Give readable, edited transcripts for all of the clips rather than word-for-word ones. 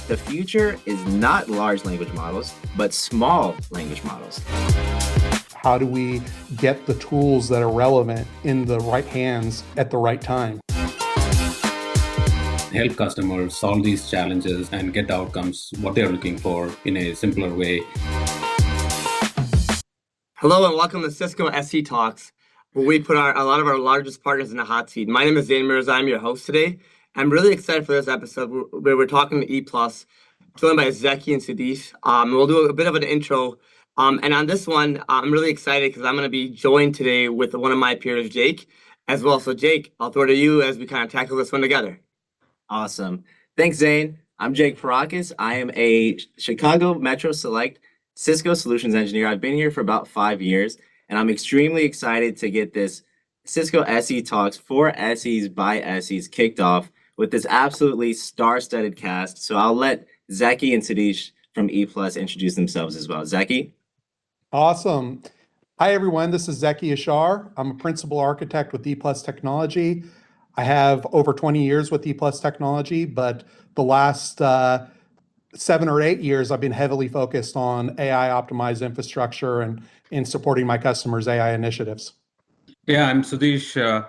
The future is not large language models, but small language models. How do we get the tools that are relevant in the right hands at the right time? Help customers solve these challenges and get the outcomes, what they're looking for in a simpler way. Hello and welcome to Cisco SE Talks, where we put a lot of our largest partners in the hot seat. My name is Zain Mirza. I'm your host today. I'm really excited for this episode where we're talking to Eplus, joined by Zeki and Sudheesh. We'll do a bit of an intro. And on this one, I'm really excited because I'm going to be joined today with one of my peers, Jake, as well. So Jake, I'll throw it to you as we kind of tackle this one together. Awesome. Thanks, Zain. I'm Jake Perakis. I am a Chicago Metro Select Cisco Solutions Engineer. I've been here for about 5 years, and I'm extremely excited to get this Cisco SE Talks for SEs by SEs kicked off with this absolutely star-studded cast. So I'll let Zeki and Sudheesh from Eplus introduce themselves as well. Zeki? Awesome. Hi, everyone. This is Zeki Ashar. I'm a principal architect with Eplus Technology. I have over 20 years with Eplus Technology, but the last 7 or 8 years, I've been heavily focused on AI optimized infrastructure and in supporting my customers' AI initiatives. Yeah, I'm Sudheesh.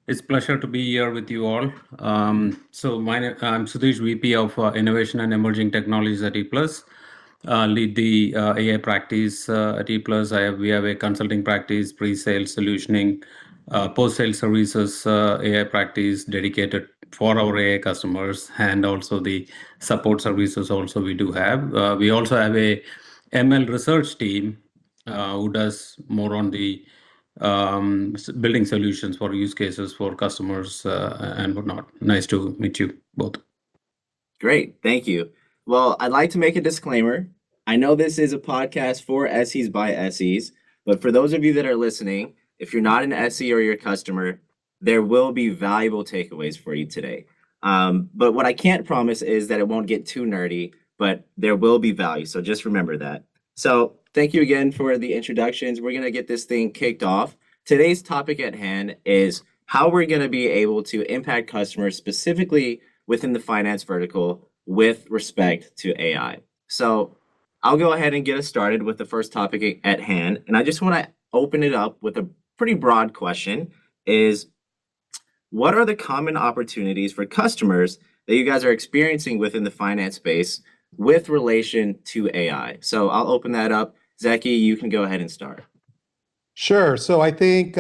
It's a pleasure to be here with you all. I'm Sudheesh, VP of Innovation and Emerging Technologies at Eplus. Lead the AI practice at Eplus. We have a consulting practice, pre-sale solutioning, post-sale services AI practice dedicated for our AI customers, and also the support services also we do have. We also have a ML research team who does more on the building solutions for use cases for customers and whatnot. Nice to meet you both. Great. Thank you. Well, I'd like to make a disclaimer. I know this is a podcast for SEs by SEs, but for those of you that are listening, if you're not an SE or your customer, there will be valuable takeaways for you today. But what I can't promise is that it won't get too nerdy, but there will be value. So just remember that. So thank you again for the introductions. We're going to get this thing kicked off. Today's topic at hand is how we're going to be able to impact customers specifically within the finance vertical with respect to AI. So I'll go ahead and get us started with the first topic at hand. And I just want to open it up with a pretty broad question is, what are the common opportunities for customers that you guys are experiencing within the finance space with relation to AI? So I'll open that up. Zeki, you can go ahead and start. Sure. So I think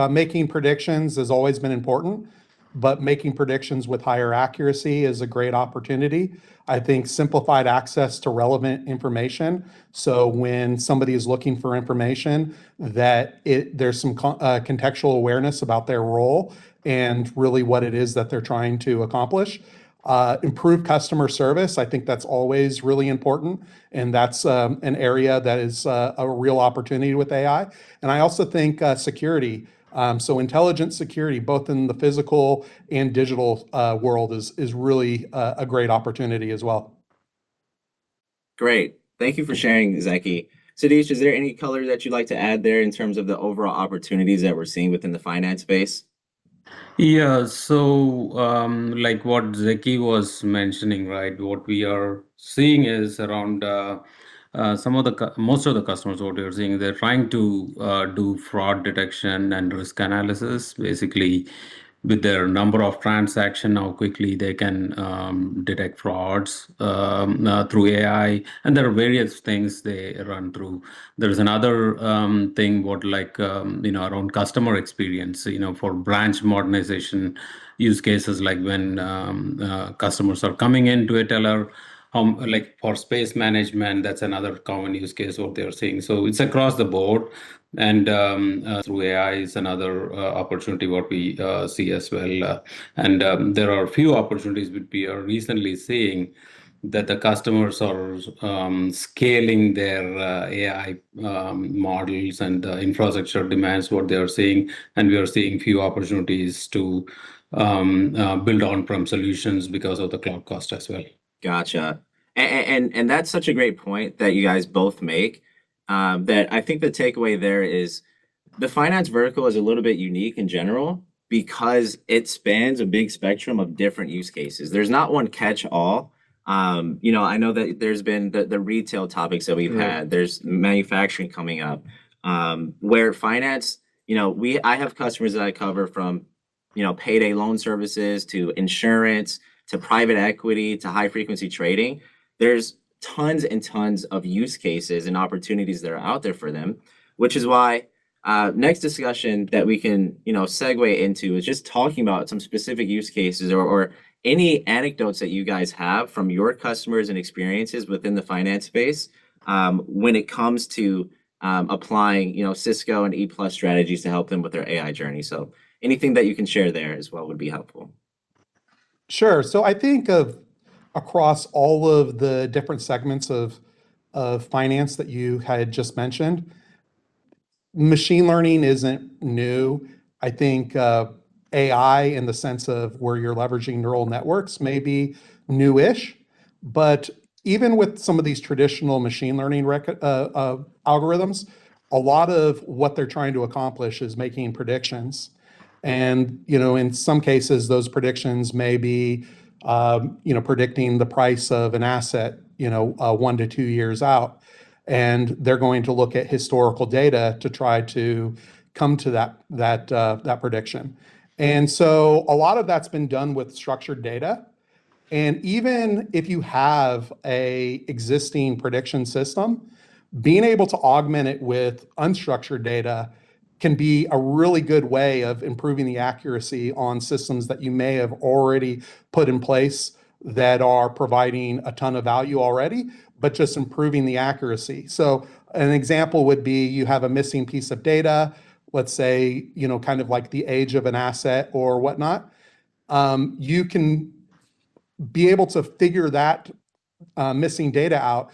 making predictions has always been important, but making predictions with higher accuracy is a great opportunity. I think simplified access to relevant information. So when somebody is looking for information, that there's some contextual awareness about their role and really what it is that they're trying to accomplish. Improve customer service. I think that's always really important. And that's an area that is a real opportunity with AI. And I also think security. So intelligent security, both in the physical and digital world, is really a great opportunity as well. Great. Thank you for sharing, Zeki. Sudheesh, is there any color that you'd like to add there in terms of the overall opportunities that we're seeing within the finance space? Yeah, so like what Zeki was mentioning, right? What we are seeing is around most of the customers, what you're seeing, they're trying to do fraud detection and risk analysis, basically with their number of transactions, how quickly they can detect frauds through AI, and there are various things they run through. There's another thing, around customer experience, for branch modernization use cases, like when customers are coming into a teller. Like for space management, that's another common use case what they're seeing. So it's across the board, and through AI is another opportunity what we see as well. And there are a few opportunities which we are recently seeing that the customers are scaling their AI models and infrastructure demands what they are seeing, and we are seeing few opportunities to build on-prem solutions because of the cloud cost as well. Gotcha. And that's such a great point that you guys both make. That I think the takeaway there is the finance vertical is a little bit unique in general because it spans a big spectrum of different use cases. There's not one catch-all I know that there's been the retail topics that we've had. There's manufacturing coming up, where finance, I have customers that I cover from, payday loan services to insurance to private equity to high frequency trading. There's tons and tons of use cases and opportunities that are out there for them, which is why next discussion that we can, segue into is just talking about some specific use cases or any anecdotes that you guys have from your customers and experiences within the finance space when it comes to applying, Cisco and Eplus strategies to help them with their AI journey. So anything that you can share there as well would be helpful. Sure. So I think of across all of the different segments of finance that you had just mentioned, machine learning isn't new. I think AI in the sense of where you're leveraging neural networks may be newish, but even with some of these traditional machine learning algorithms, a lot of what they're trying to accomplish is making predictions. And, in some cases, those predictions may be, predicting the price of an asset, 1 to 2 years out. And they're going to look at historical data to try to come to that prediction. And so a lot of that's been done with structured data. And even if you have a existing prediction system, being able to augment it with unstructured data can be a really good way of improving the accuracy on systems that you may have already put in place that are providing a ton of value already, but just improving the accuracy. So an example would be you have a missing piece of data, let's say, kind of like the age of an asset or whatnot. You can be able to figure that missing data out,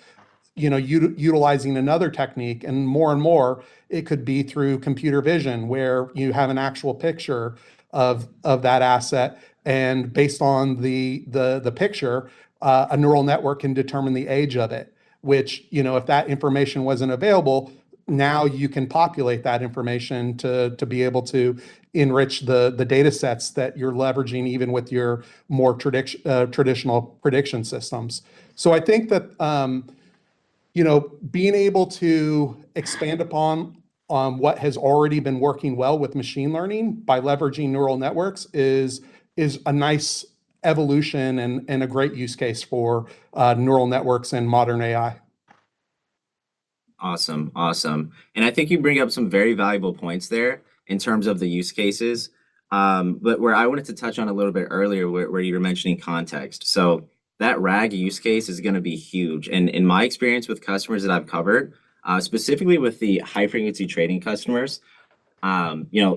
utilizing another technique, and more, it could be through computer vision, where you have an actual picture of that asset, and based on the picture, a neural network can determine the age of it. Which, if that information wasn't available, now you can populate that information to be able to enrich the data sets that you're leveraging, even with your more traditional prediction systems. So I think that being able to expand upon what has already been working well with machine learning by leveraging neural networks is a nice evolution and a great use case for neural networks and modern AI. Awesome. And I think you bring up some very valuable points there in terms of the use cases. But where I wanted to touch on a little bit earlier, where you were mentioning context. So that RAG use case is going to be huge. And in my experience with customers that I've covered, specifically with the high frequency trading customers, Zeki,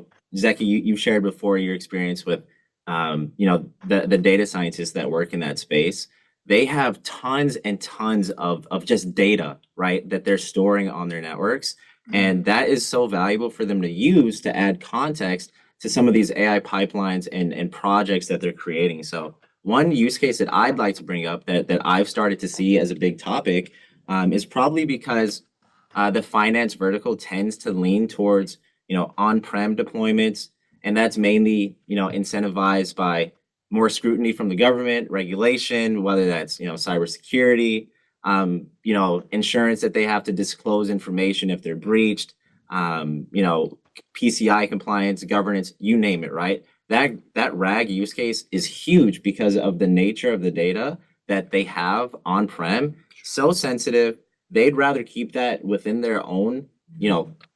you've shared before your experience with, the data scientists that work in that space. They have tons and tons of just data, right, that they're storing on their networks. And that is so valuable for them to use to add context to some of these AI pipelines and projects that they're creating. So one use case that I'd like to bring up that I've started to see as a big topic is probably because the finance vertical tends to lean towards, on-prem deployments. And that's mainly, incentivized by more scrutiny from the government, regulation, whether that's, cybersecurity, insurance that they have to disclose information if they're breached, PCI compliance, governance, you name it, right? That RAG use case is huge because of the nature of the data that they have on-prem. So sensitive, they'd rather keep that within their own,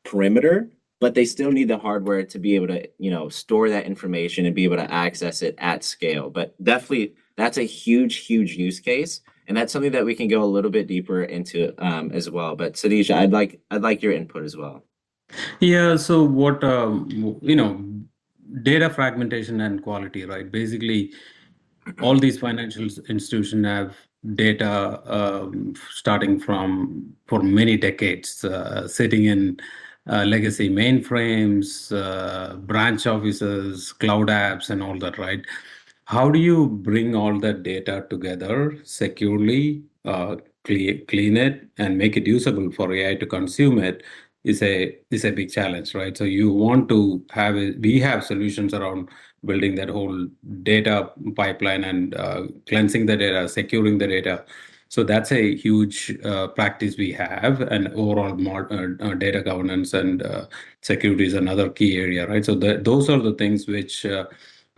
perimeter, but they still need the hardware to be able to, store that information and be able to access it at scale. But definitely, that's a huge use case, and that's something that we can go a little bit deeper into as well. But Sudheesh, I'd like your input as well. Yeah, so what, data fragmentation and quality, right? Basically, all these financial institutions have data starting from for many decades, sitting in legacy mainframes, branch offices, cloud apps, and all that, right? How do you bring all that data together securely, clean it, and make it usable for AI to consume it? Is a big challenge, right? So you want to have we have solutions around building that whole data pipeline and cleansing the data, securing the data. So that's a huge practice we have, and overall data governance and security is another key area, right? So those are the things which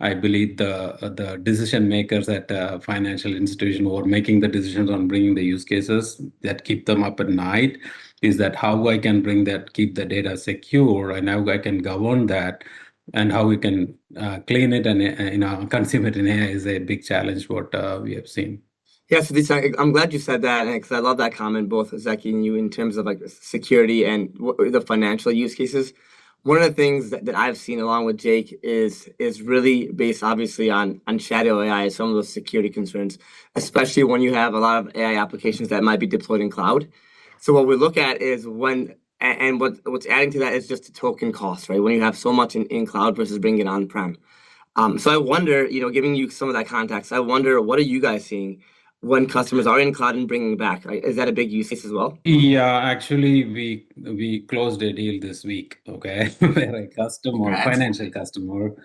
I believe the decision makers at financial institution who are making the decisions on bringing the use cases that keep them up at night, is that how I can keep the data secure, and how I can govern that, and how we can clean it and consume it in AI is a big challenge what we have seen. Yeah, so I'm glad you said that, because I love that comment, both Zeki and you, in terms of like security and the financial use cases. One of the things that I've seen along with Jake is really based obviously on shadow AI, some of those security concerns, especially when you have a lot of AI applications that might be deployed in cloud. So what we look at is what's adding to that is just the token cost, right? When you have so much in cloud versus bringing it on-prem. So I wonder, giving you some of that context, I wonder, what are you guys seeing when customers are in cloud and bringing it back? Right? Is that a big use case as well? Yeah, actually, we closed a deal this week, okay, where a customer, Congrats. financial customer,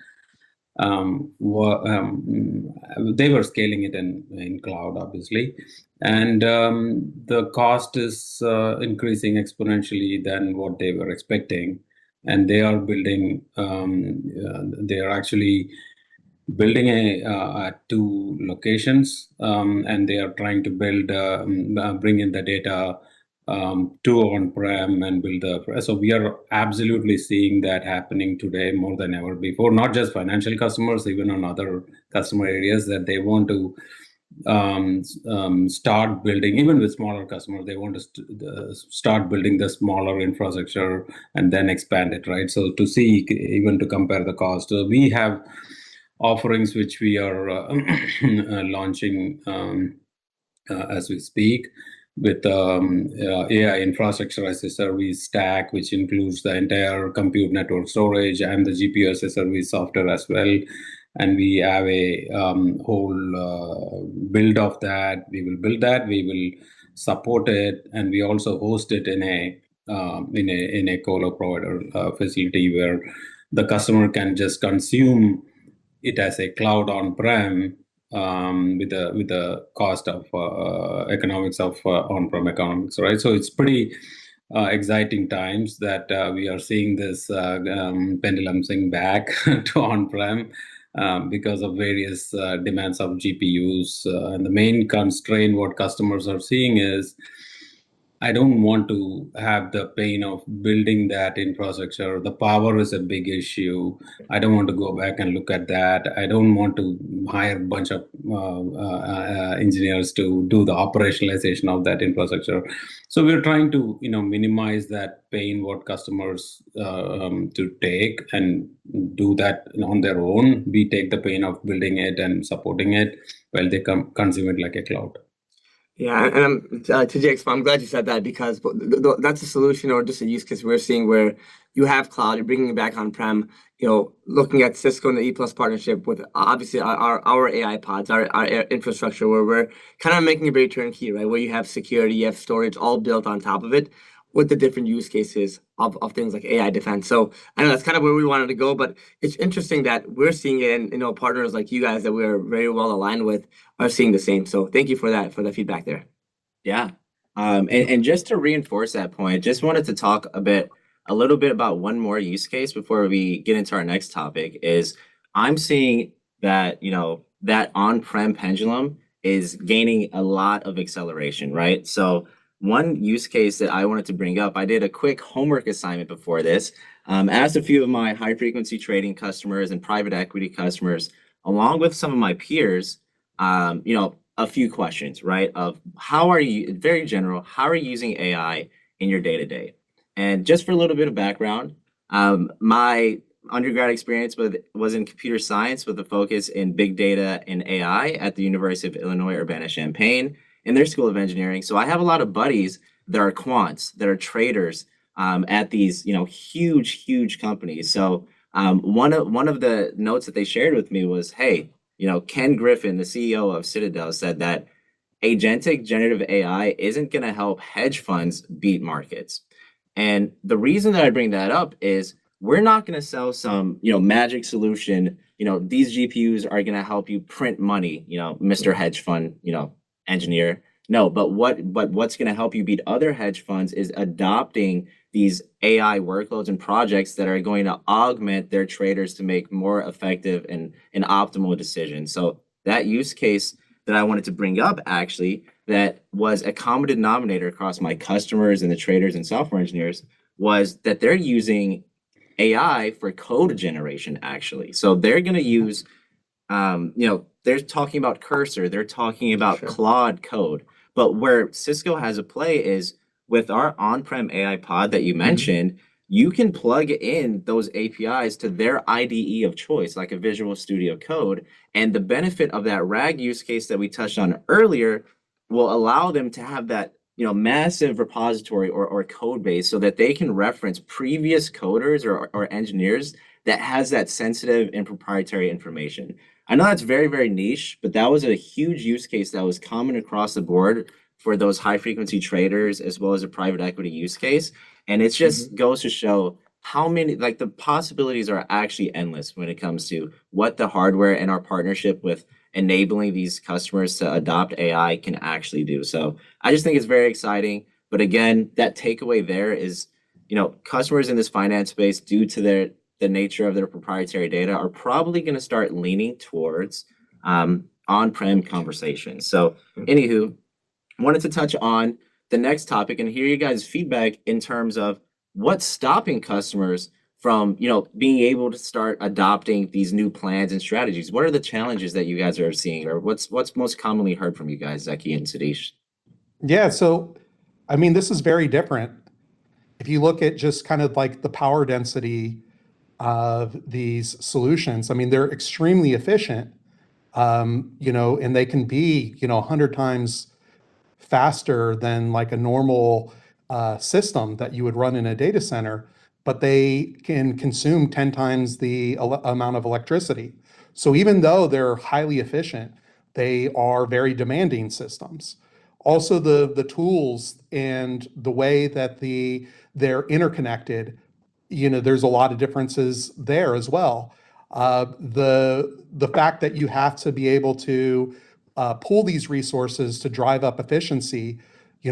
they were scaling it in cloud, obviously, and the cost is increasing exponentially than what they were expecting, and they are building, they are actually building at 2 locations, and they are trying to bring in the data to on-prem and so we are absolutely seeing that happening today more than ever before, not just financial customers, even on other customer areas, that they want to start building, even with smaller customers, they want to start building the smaller infrastructure and then expand it, right? So to see, even to compare the cost, we have offerings which we are launching as we speak, with AI infrastructure as a service stack, which includes the entire compute network storage and the GPU as a service software as well. And we have a whole build of that. We will build that. We will support it, and we also host it in a colo provider facility where the customer can just consume it as a cloud on-prem with the cost of economics of on-prem economics, right? So it's pretty exciting times that we are seeing this pendulum swing back to on-prem because of various demands of GPUs. And the main constraint what customers are seeing is, I don't want to have the pain of building that infrastructure. The power is a big issue. I don't want to go back and look at that. I don't want to hire a bunch of engineers to do the operationalization of that infrastructure. So we're trying to, minimize that pain what customers to take and do that on their own. We take the pain of building it and supporting it while they consume it like a cloud. Yeah, and to Jake's point, I'm glad you said that, because that's a solution or just a use case we're seeing where you have cloud, you're bringing it back on-prem, looking at Cisco and the Eplus partnership with obviously our AI pods, our infrastructure, where we're kind of making it very turnkey, right? Where you have security, you have storage, all built on top of it with the different use cases of things like AI defense. So I know that's kind of where we wanted to go, but it's interesting that we're seeing it, and partners like you guys that we're very well aligned with are seeing the same. So thank you for the feedback there. Yeah. And just to reinforce that point, just wanted to talk a little bit about one more use case before we get into our next topic. Is I'm seeing that, that on-prem pendulum is gaining a lot of acceleration, right? So one use case that I wanted to bring up, I did a quick homework assignment before this, asked a few of my high frequency trading customers and private equity customers, along with some of my peers, a few questions, right? Of how are you, very general, how are you using AI in your day-to-day? And just for a little bit of background, my undergrad experience was in computer science with a focus in big data and AI at the University of Illinois Urbana-Champaign in their School of Engineering. So I have a lot of buddies that are quants, that are traders at these, huge companies. So one of the notes that they shared with me was, hey, Ken Griffin, the CEO of Citadel, said that agentic generative AI isn't going to help hedge funds beat markets. And the reason that I bring that up is we're not going to sell some, magic solution these GPUs are going to help you print money, Mr. Hedge Fund, engineer. No, but what's going to help you beat other hedge funds is adopting these AI workloads and projects that are going to augment their traders to make more effective and optimal decisions. So that use case that I wanted to bring up, actually, that was a common denominator across my customers and the traders and software engineers, was that they're using AI for code generation, actually. So they're going to use, they're talking about Cursor, they're talking about Claude code. But where Cisco has a play is with our on-prem AI pod that you mentioned, you can plug in those APIs to their IDE of choice, like a Visual Studio Code. And the benefit of that RAG use case that we touched on earlier will allow them to have that massive repository or code base so that they can reference previous coders or engineers that has that sensitive and proprietary information. I know that's very, very niche, but that was a huge use case that was common across the board for those high frequency traders as well as a private equity use case. And it just goes to show how many, like, the possibilities are actually endless when it comes to what the hardware and our partnership with enabling these customers to adopt AI can actually do. So I just think it's very exciting. But again, that takeaway there is, customers in this finance space, due to the nature of their proprietary data, are probably going to start leaning towards on-prem conversations. So anywho, wanted to touch on the next topic and hear you guys' feedback in terms of what's stopping customers from, being able to start adopting these new plans and strategies. What are the challenges that you guys are seeing, or what's most commonly heard from you guys, Zeki and Sudheesh? Yeah, so I mean, this is very different. If you look at just kind of like the power density of these solutions, I mean, they're extremely efficient, and they can be, 100 times faster than like a normal system that you would run in a data center, but they can consume 10 times the amount of electricity. So even though they're highly efficient, they are very demanding systems. Also, the tools and the way that they're interconnected, there's a lot of differences there as well. The fact that you have to be able to pull these resources to drive up efficiency,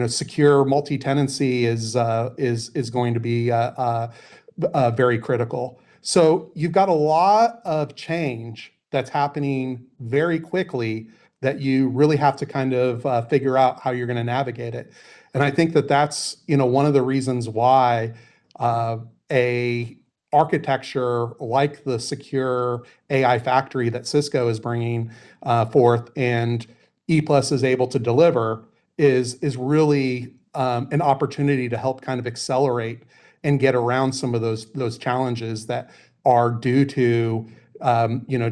secure multi-tenancy is going to be very critical. So you've got a lot of change that's happening very quickly that you really have to kind of figure out how you're going to navigate it. And I think that that's, one of the reasons why a architecture like the secure AI factory that Cisco is bringing forth and Eplus is able to deliver is really an opportunity to help kind of accelerate and get around some of those challenges that are due to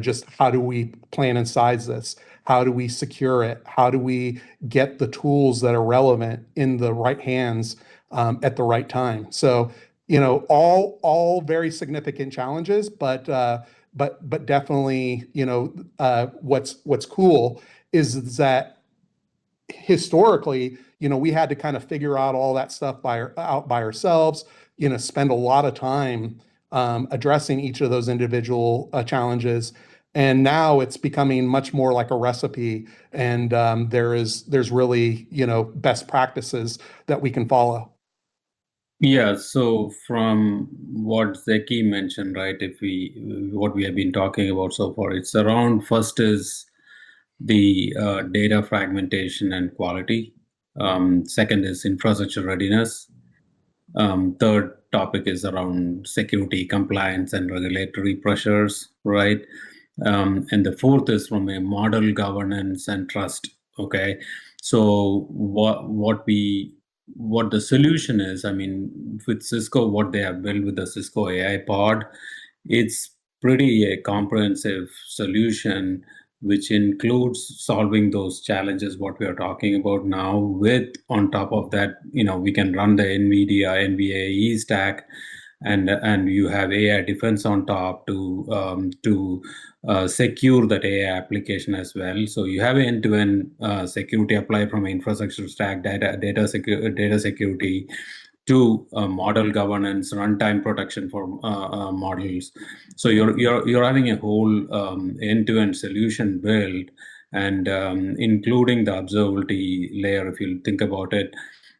just how do we plan and size this? How do we secure it? How do we get the tools that are relevant in the right hands at the right time? So, all very significant challenges, but definitely, what's cool is that historically, we had to kind of figure out all that stuff out by ourselves, spend a lot of time addressing each of those individual challenges. And now it's becoming much more like a recipe, and there's really, best practices that we can follow. Yeah, so from what Zeki mentioned, right, what we have been talking about so far, it's around, first is the data fragmentation and quality. Second is infrastructure readiness. Third topic is around security, compliance, and regulatory pressures, right? And the fourth is from a model governance and trust. Okay, so what the solution is, I mean, with Cisco, what they have built with the Cisco AI pod, it's pretty a comprehensive solution, which includes solving those challenges, what we are talking about now, with, on top of that, we can run the NVIDIA NVAE stack, and you have AI defense on top to secure that AI application as well. So you have end-to-end security applied from infrastructure stack, data security, to model governance, runtime protection for models. So you're having a whole end-to-end solution built, and including the observability layer. If you think about it,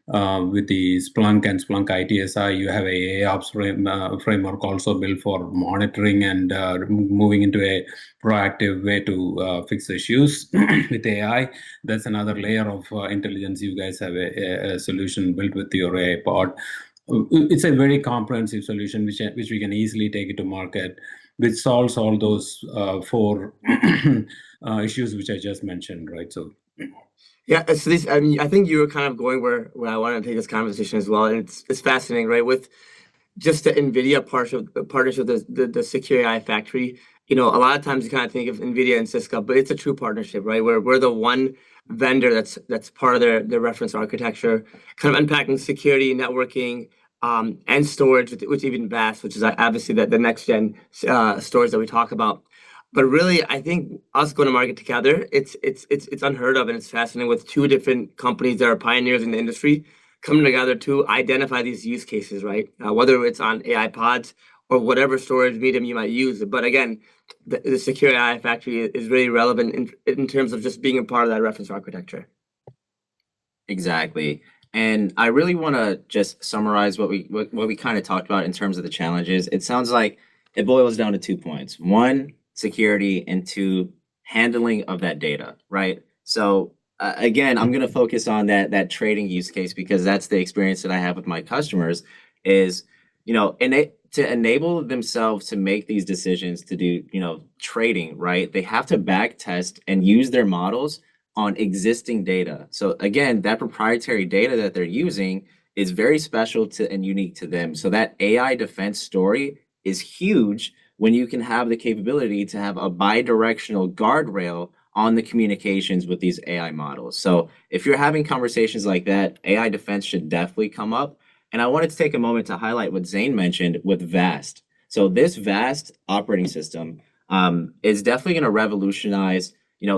with the Splunk and Splunk ITSI, you have a AOps framework also built for monitoring and moving into a proactive way to fix issues with AI. That's another layer of intelligence. You guys have a solution built with your AI pod. It's a very comprehensive solution which we can easily take it to market, which solves all those four issues which I just mentioned, right? So. Yeah, so these, I mean, I think you were kind of going where I wanted to take this conversation as well, and it's fascinating, right? With just the NVIDIA partnership, the Secure AI Factory. A lot of times you kind of think of NVIDIA and Cisco, but it's a true partnership, right? Where we're the one vendor that's part of their reference architecture, kind of unpacking security, networking, and storage, with even VAST, which is obviously the next gen storage that we talk about. But really, I think us going to market together, it's unheard of, and it's fascinating with two different companies that are pioneers in the industry coming together to identify these use cases, right? Whether it's on AI pods or whatever storage medium you might use. But again, the Secure AI Factory is really relevant in terms of just being a part of that reference architecture. Exactly. And I really want to just summarize what we kind of talked about in terms of the challenges. It sounds like it boils down to 2 points. One, security, and two, handling of that data, right? So again, I'm going to focus on that trading use case because that's the experience that I have with my customers is, to enable themselves to make these decisions to do, trading, right? They have to back test and use their models on existing data. So again, that proprietary data that they're using is very special to and unique to them. So that AI defense story is huge when you can have the capability to have a bi-directional guardrail on the communications with these AI models. So if you're having conversations like that, AI defense should definitely come up. And I wanted to take a moment to highlight what Zane mentioned with VAST. So this VAST operating system is definitely going to revolutionize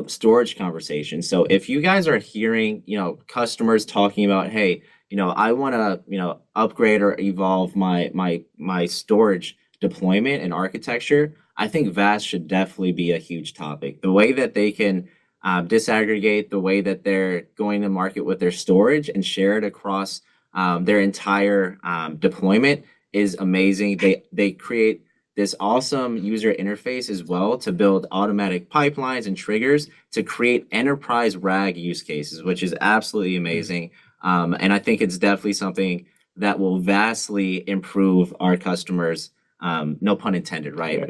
storage conversations. So if you guys are hearing customers talking about, hey, I want to upgrade or evolve my storage deployment and architecture, I think VAST should definitely be a huge topic. The way that they can disaggregate, the way that they're going to market with their storage and share it across their entire deployment is amazing. They create this awesome user interface as well to build automatic pipelines and triggers to create enterprise RAG use cases, which is absolutely amazing. And I think it's definitely something that will vastly improve our customers. No pun intended, right?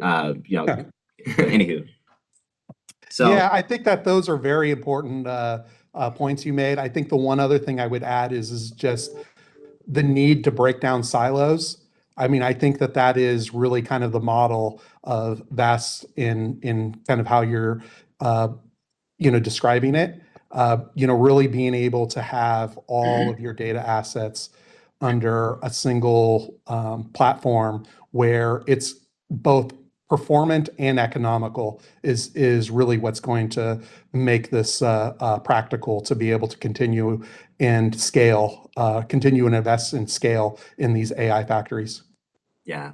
Anywho. So yeah, I think that those are very important points you made. I think the one other thing I would add is just the need to break down silos. I mean, I think that is really kind of the model of VAST in kind of how you're, describing it. Really being able to have all of your data assets under a single platform where it's both performant and economical is really what's going to make this practical to be able to continue and scale, continue and invest in scale in these AI factories. Yeah.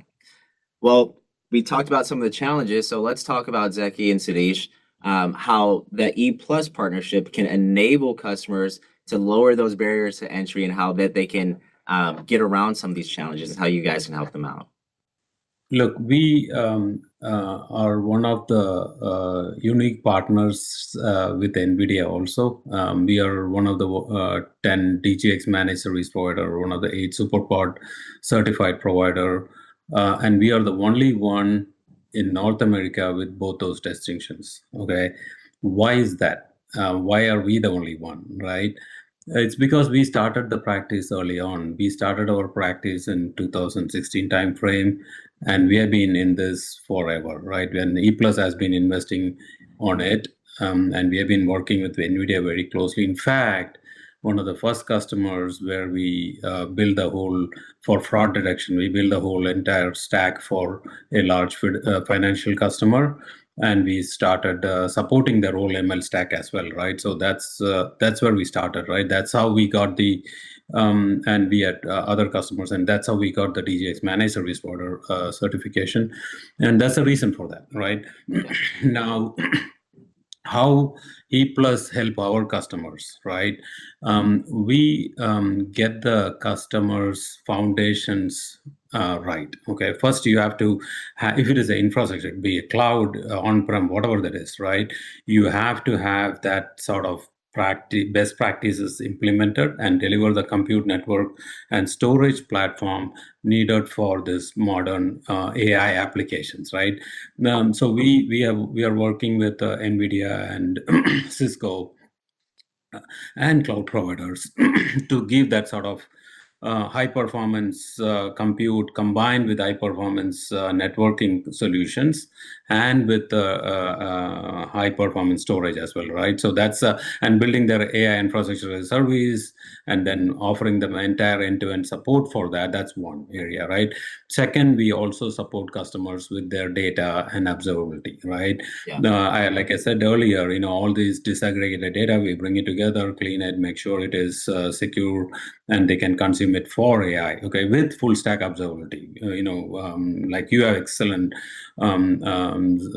Well, we talked about some of the challenges, so let's talk about Zeki and Sudheesh, how the Eplus partnership can enable customers to lower those barriers to entry and how that they can get around some of these challenges and how you guys can help them out. Look, we are one of the unique partners with NVIDIA also. We are one of the 10 DGX managed service provider, one of the 8 SuperPod certified provider, and we are the only one in North America with both those distinctions. Okay, why is that? Why are we the only one, right? It's because we started the practice early on. We started our practice in 2016 timeframe, and we have been in this forever, right? When Eplus has been investing on it, and we have been working with NVIDIA very closely. In fact, one of the first customers where we build the whole, for fraud detection, we build the whole entire stack for a large financial customer. and we started supporting their whole ML stack as well, right? So that's where we started, right? That's how we got the and we had other customers, and that's how we got the DGX Managed Service Provider certification, and that's the reason for that, right? Now, how Eplus help our customers, right? We get the customers' foundations right. Okay, first you have to, if it is an infrastructure, be a cloud, on-prem, whatever that is, right? You have to have that sort of best practices implemented and deliver the compute network and storage platform needed for this modern AI applications, right? So we are working with NVIDIA and Cisco and cloud providers to give that sort of high performance compute combined with high performance networking solutions and with high performance storage as well, right? So that's and building their AI infrastructure as a service and then offering them entire end-to-end support for that. That's one area, right? Second, we also support customers with their data and observability, right? Yeah. Like I said earlier, all these disaggregated data, we bring it together, clean it, make sure it is secure, and they can consume it for AI, okay, with full stack observability. Like you have excellent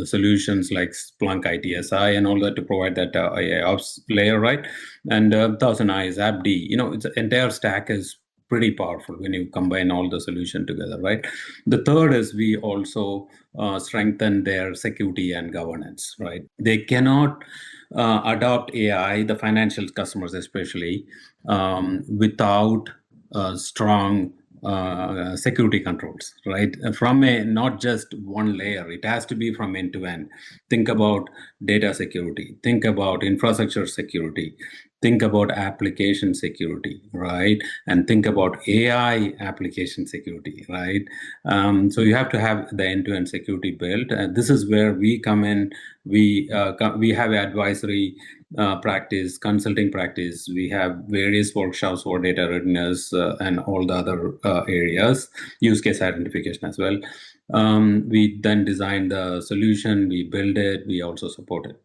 solutions like Splunk ITSI and all that to provide that AI ops layer, right? And Thousand Eyes, AppD, it's the entire stack is pretty powerful when you combine all the solution together, right? The third is we also strengthen their security and governance, right? They cannot adopt AI, the financial customers especially, without strong security controls, right? From not just one layer, it has to be from end to end. Think about data security, think about infrastructure security, think about application security, right? And think about AI application security, right? So you have to have the end-to-end security built. This is where we come in. We have advisory practice, consulting practice. We have various workshops for data readiness and all the other areas, use case identification as well. We then design the solution, we build it, we also support it.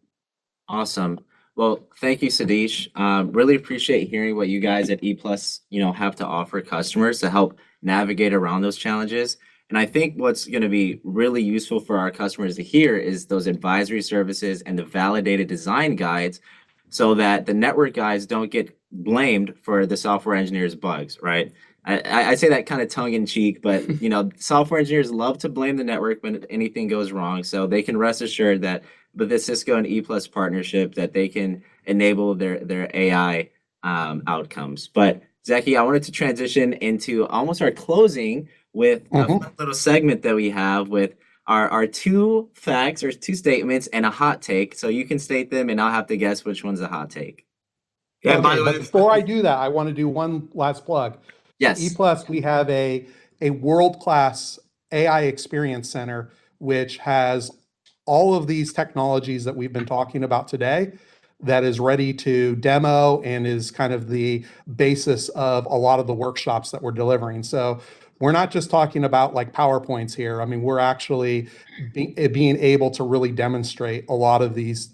Awesome. Well, thank you, Sudheesh. Really appreciate hearing what you guys at Eplus, have to offer customers to help navigate around those challenges. And I think what's going to be really useful for our customers to hear is those advisory services and the validated design guides so that the network guys don't get blamed for the software engineers' bugs, right? I say that kind of tongue in cheek, but software engineers love to blame the network when anything goes wrong. So they can rest assured that with the Cisco and Eplus partnership, that they can enable their AI outcomes. But Zeki, I wanted to transition into almost our closing with a fun little segment that we have with our two facts or two statements and a hot take. So you can state them and I'll have to guess which one's a hot take. Yeah, Okay, by the way, but before I do that, I want to do one last plug. Yes. Eplus, we have a world-class AI experience center, which has all of these technologies that we've been talking about today that is ready to demo and is kind of the basis of a lot of the workshops that we're delivering. So we're not just talking about like PowerPoints here. I mean, we're actually being able to really demonstrate a lot of these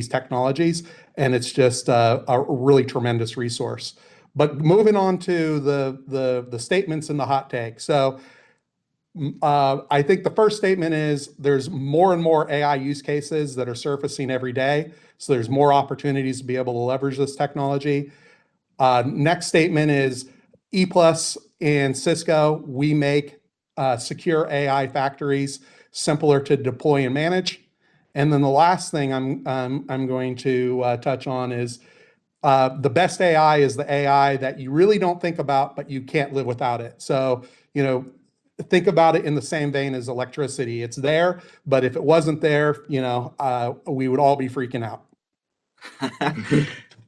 technologies, and it's just a really tremendous resource. But moving on to the statements and the hot take. So I think the first statement is there's more and more AI use cases that are surfacing every day. So there's more opportunities to be able to leverage this technology. Next statement is Eplus and Cisco, we make secure AI factories simpler to deploy and manage. And then the last thing I'm going to touch on is the best AI is the AI that you really don't think about, but you can't live without it. So, think about it in the same vein as electricity. It's there, but if it wasn't there, we would all be freaking out.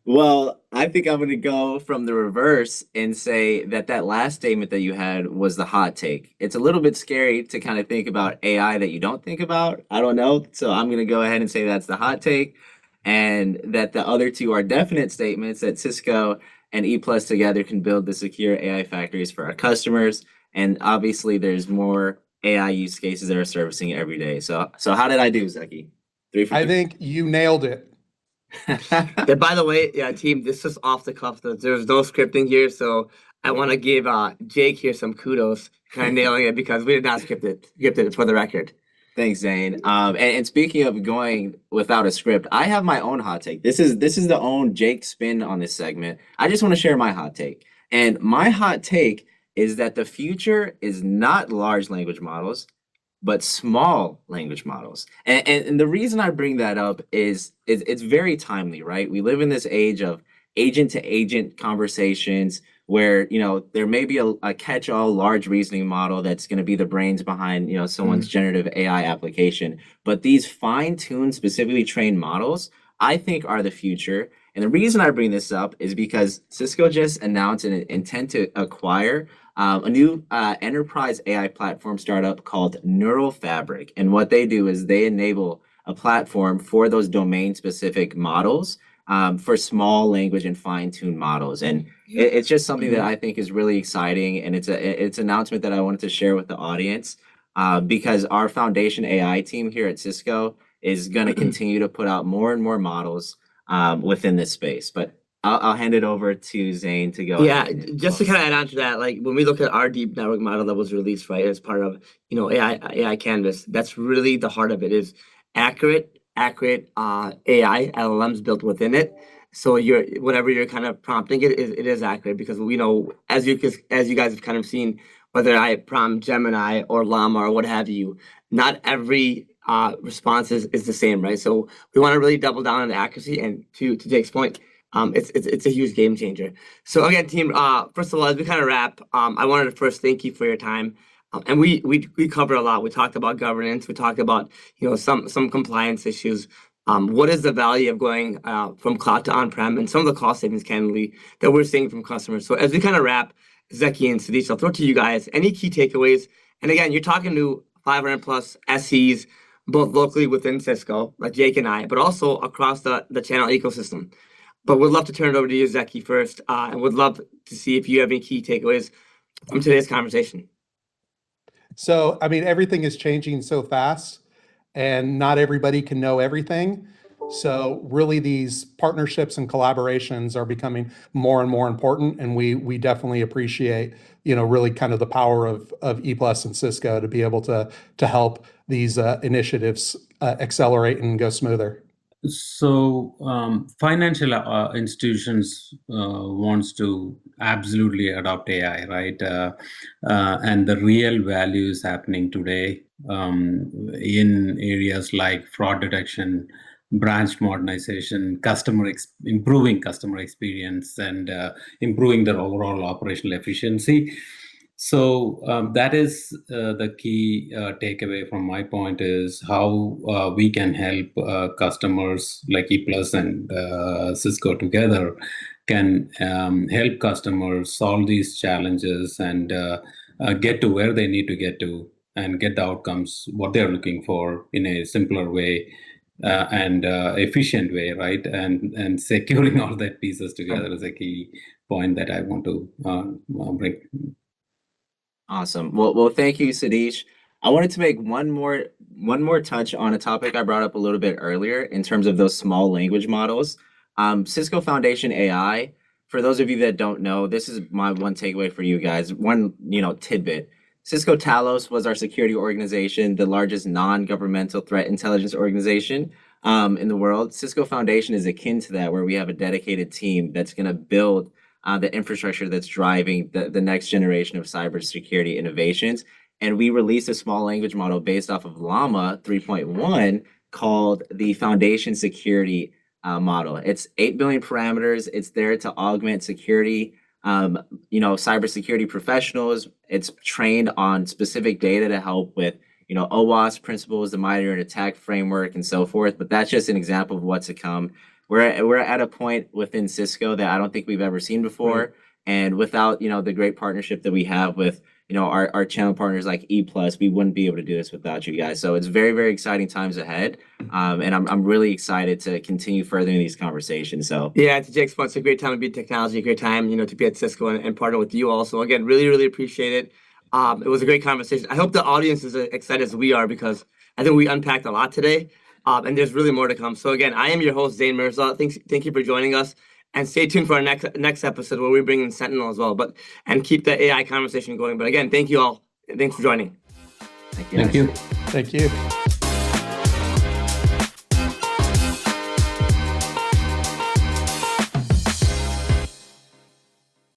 Well, I think I'm going to go from the reverse and say that last statement that you had was the hot take. It's a little bit scary to kind of think about AI that you don't think about. I don't know. So I'm going to go ahead and say that's the hot take, and that the other two are definite statements that Cisco and Eplus together can build the secure AI factories for our customers. And obviously, there's more AI use cases that are servicing every day. So how did I do, Zeki? 3 for I 3. think you nailed it. And by the way, yeah, team, this is off the cuff. There's no scripting here, so I want to give Jake here some kudos, kind of nailing it because we did not script it for the record. Thanks, Zane. And speaking of going without a script, I have my own hot take. This is the own Jake spin on this segment. I just want to share my hot take. And my hot take is that the future is not large language models, but small language models. And the reason I bring that up is it's very timely, right? We live in this age of agent to agent conversations where, there may be a catch-all large reasoning model that's going to be the brains behind, someone's generative AI application. But these fine-tuned, specifically trained models, I think are the future. And the reason I bring this up is because Cisco just announced an intent to acquire a new enterprise AI platform startup called Neural Fabric. And what they do is they enable a platform for those domain-specific models for small language and fine-tuned models. And it's just something that I think is really exciting. And it's an announcement that I wanted to share with the audience because our foundation AI team here at Cisco is going to continue to put out more and more models within this space. But I'll hand it over to Zane to go. Yeah, just to kind of add on to that, like when we look at our deep network model that was released, right, as part of AI Canvas, that's really the heart of it is accurate AI LLMs built within it. So whatever you're kind of prompting it is accurate because we know as you guys have kind of seen, whether I prompt Gemini or Llama or what have you, not every response is the same, right? So we want to really double down on the accuracy. And to Jake's point, it's a huge game changer. So again, team, first of all, as we kind of wrap, I wanted to first thank you for your time. And we cover a lot. We talked about governance. We talked about some compliance issues. What is the value of going from cloud to on-prem and some of the cost savings, candidly, that we're seeing from customers. So as we kind of wrap, Zeki and Sudheesh, I'll throw it to you guys. Any key takeaways? And again, you're talking to 500 plus SEs, both locally within Cisco, like Jake and I, but also across the channel ecosystem. But we'd love to turn it over to you, Zeki, first, and would love to see if you have any key takeaways from today's conversation. So, I mean, everything is changing so fast and not everybody can know everything. So really these partnerships and collaborations are becoming more and more important. And we definitely appreciate, really kind of the power of Eplus and Cisco to be able to help these initiatives accelerate and go smoother. So financial institutions wants to absolutely adopt AI, right? And the real value is happening today in areas like fraud detection, branch modernization, improving customer experience, and improving their overall operational efficiency. So that is the key takeaway from my point is how we can help customers like Eplus and Cisco together can help customers solve these challenges and get to where they need to get to and get the outcomes, what they're looking for in a simpler way and efficient way, right? And securing all that pieces together is a key point that I want to bring. Awesome. Well, thank you, Sudheesh. I wanted to make one more touch on a topic I brought up a little bit earlier in terms of those small language models. Cisco Foundation AI, for those of you that don't know, this is my one takeaway for you guys. One, tidbit. Cisco Talos was our security organization, the largest non-governmental threat intelligence organization in the world. Cisco Foundation is akin to that, where we have a dedicated team that's going to build the infrastructure that's driving the next generation of cybersecurity innovations. And we released a small language model based off of Llama 3.1 called the Foundation Security model. It's 8 billion parameters. It's there to augment security, cybersecurity professionals. It's trained on specific data to help with, OWASP principles, the minority attack framework, and so forth. But that's just an example of what's to come. We're at a point within Cisco that I don't think we've ever seen before. Right. And without, the great partnership that we have with, our channel partners like Eplus, we wouldn't be able to do this without you guys. So it's very, very exciting times ahead. And I'm really excited to continue furthering these conversations. So yeah, to Jake's point, it's a great time to be in technology, a great time, to be at Cisco and partner with you also. Again, really, really appreciate it. It was a great conversation. I hope the audience is as excited as we are because I think we unpacked a lot today. and there's really more to come. So again, I am your host, Zain Mirza. Thank you for joining us. And stay tuned for our next episode where we bring in Sentinel as well, and keep the AI conversation going. But again, thank you all. Thanks for joining. Thank you. Thank you. Thank you.